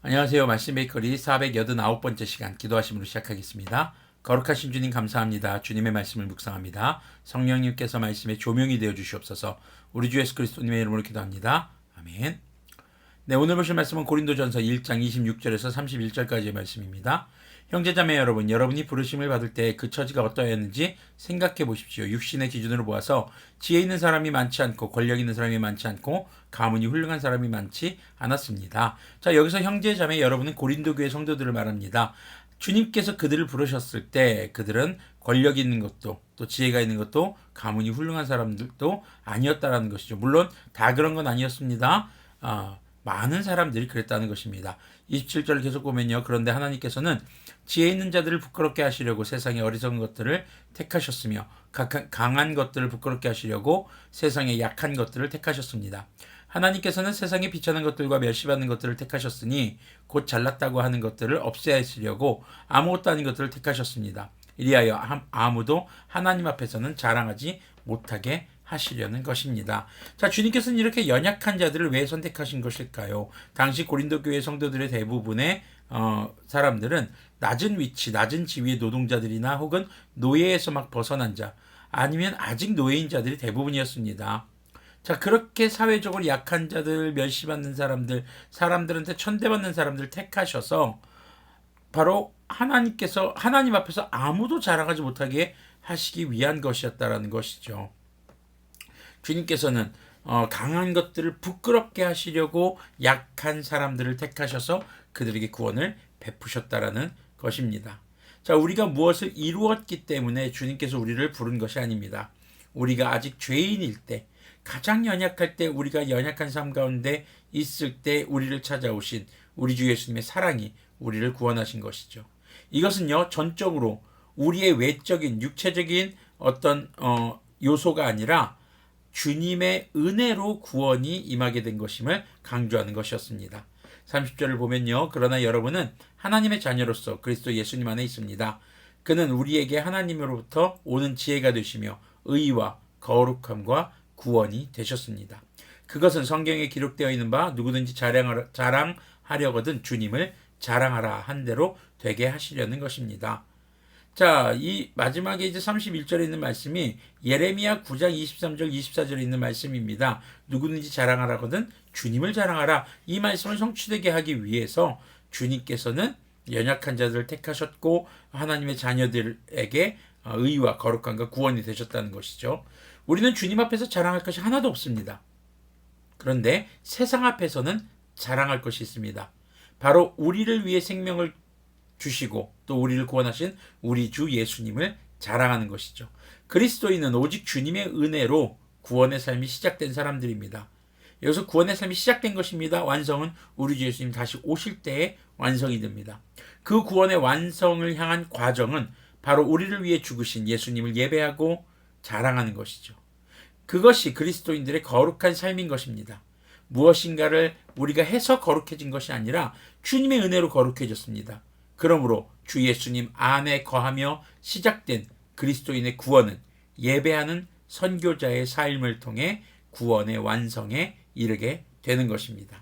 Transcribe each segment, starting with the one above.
안녕하세요. 말씀 베이커리 489번째 시간 기도하심으로 시작하겠습니다. 거룩하신 주님 감사합니다. 주님의 말씀을 묵상합니다. 성령님께서 말씀의 조명이 되어 주시옵소서. 우리 주 예수 그리스도님의 이름으로 기도합니다. 아멘. 네, 오늘 보실 말씀은 고린도전서 1장 26절에서 31절까지의 말씀입니다. 형제자매 여러분, 여러분이 부르심을 받을 때 그 처지가 어떠했는지 생각해 보십시오. 육신의 기준으로 보아서 지혜 있는 사람이 많지 않고 권력 있는 사람이 많지 않고 가문이 훌륭한 사람이 많지 않았습니다. 자, 여기서 형제자매 여러분은 고린도 교회 성도들을 말합니다. 주님께서 그들을 부르셨을 때 그들은 권력 있는 것도 또 지혜가 있는 것도 가문이 훌륭한 사람들도 아니었다라는 것이죠. 물론 다 그런 건 아니었습니다. 많은 사람들이 그랬다는 것입니다. 27절을 계속 보면요. 그런데 하나님께서는 지혜 있는 자들을 부끄럽게 하시려고 세상의 어리석은 것들을 택하셨으며 강한 것들을 부끄럽게 하시려고 세상의 약한 것들을 택하셨습니다. 하나님께서는 세상에 비천한 것들과 멸시받는 것들을 택하셨으니 곧 잘났다고 하는 것들을 없애시려고 아무것도 아닌 것들을 택하셨습니다. 이리하여 아무도 하나님 앞에서는 자랑하지 못하게 하시려는 것입니다. 자, 주님께서는 이렇게 연약한 자들을 왜 선택하신 것일까요? 당시 고린도 교회 성도들의 대부분의 사람들은 낮은 위치, 낮은 지위의 노동자들이나 혹은 노예에서 막 벗어난 자, 아니면 아직 노예인 자들이 대부분이었습니다. 자, 그렇게 사회적으로 약한 자들, 멸시받는 사람들, 사람들한테 천대받는 사람들 택하셔서 바로 하나님께서 하나님 앞에서 아무도 자랑하지 못하게 하시기 위한 것이었다라는 것이죠. 주님께서는 강한 것들을 부끄럽게 하시려고 약한 사람들을 택하셔서 그들에게 구원을 베푸셨다라는 것입니다. 자, 우리가 무엇을 이루었기 때문에 주님께서 우리를 부른 것이 아닙니다. 우리가 아직 죄인일 때, 가장 연약할 때, 우리가 연약한 삶 가운데 있을 때 우리를 찾아오신 우리 주 예수님의 사랑이 우리를 구원하신 것이죠. 이것은요, 전적으로 우리의 외적인 육체적인 어떤 요소가 아니라 주님의 은혜로 구원이 임하게 된 것임을 강조하는 것이었습니다. 30절을 보면요. 그러나 여러분은 하나님의 자녀로서 그리스도 예수님 안에 있습니다. 그는 우리에게 하나님으로부터 오는 지혜가 되시며 의와 거룩함과 구원이 되셨습니다. 그것은 성경에 기록되어 있는 바 누구든지 자랑하려거든 주님을 자랑하라 한 대로 되게 하시려는 것입니다. 자, 이 마지막에 이제 31절에 있는 말씀이 예레미야 9장 23절 24절에 있는 말씀입니다. 누구든지 자랑하라거든 주님을 자랑하라. 이 말씀을 성취되게 하기 위해서 주님께서는 연약한 자들을 택하셨고 하나님의 자녀들에게 의와 거룩함과 구원이 되셨다는 것이죠. 우리는 주님 앞에서 자랑할 것이 하나도 없습니다. 그런데 세상 앞에서는 자랑할 것이 있습니다. 바로 우리를 위해 생명을 주시고 또 우리를 구원하신 우리 주 예수님을 자랑하는 것이죠. 그리스도인은 오직 주님의 은혜로 구원의 삶이 시작된 사람들입니다. 여기서 구원의 삶이 시작된 것입니다. 완성은 우리 주 예수님 다시 오실 때에 완성이 됩니다. 그 구원의 완성을 향한 과정은 바로 우리를 위해 죽으신 예수님을 예배하고 자랑하는 것이죠. 그것이 그리스도인들의 거룩한 삶인 것입니다. 무엇인가를 우리가 해서 거룩해진 것이 아니라 주님의 은혜로 거룩해졌습니다. 그러므로 주 예수님 안에 거하며 시작된 그리스도인의 구원은 예배하는 선교자의 삶을 통해 구원의 완성에 이르게 되는 것입니다.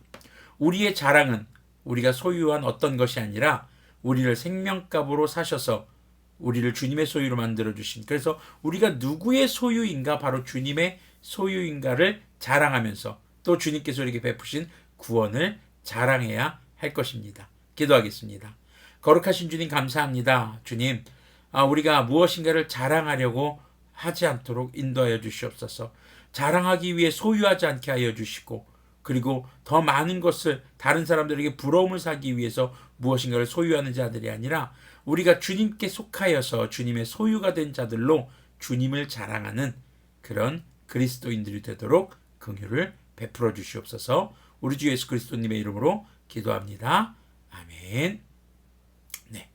우리의 자랑은 우리가 소유한 어떤 것이 아니라 우리를 생명값으로 사셔서 우리를 주님의 소유로 만들어주신, 그래서 우리가 누구의 소유인가, 바로 주님의 소유인가를 자랑하면서 또 주님께서 우리에게 베푸신 구원을 자랑해야 할 것입니다. 기도하겠습니다. 거룩하신 주님 감사합니다. 주님, 우리가 무엇인가를 자랑하려고 하지 않도록 인도하여 주시옵소서. 자랑하기 위해 소유하지 않게 하여 주시고, 그리고 더 많은 것을 다른 사람들에게 부러움을 사기 위해서 무엇인가를 소유하는 자들이 아니라 우리가 주님께 속하여서 주님의 소유가 된 자들로 주님을 자랑하는 그런 그리스도인들이 되도록 긍휼을 베풀어 주시옵소서. 우리 주 예수 그리스도님의 이름으로 기도합니다. 아멘. 네.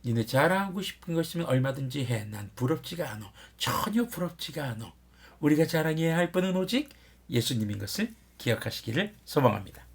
니네 자랑하고 싶은 거 있으면 얼마든지 해. 난 부럽지가 않아. 전혀 부럽지가 않아. 우리가 자랑해야 할 분은 오직 예수님인 것을 기억하시기를 소망합니다.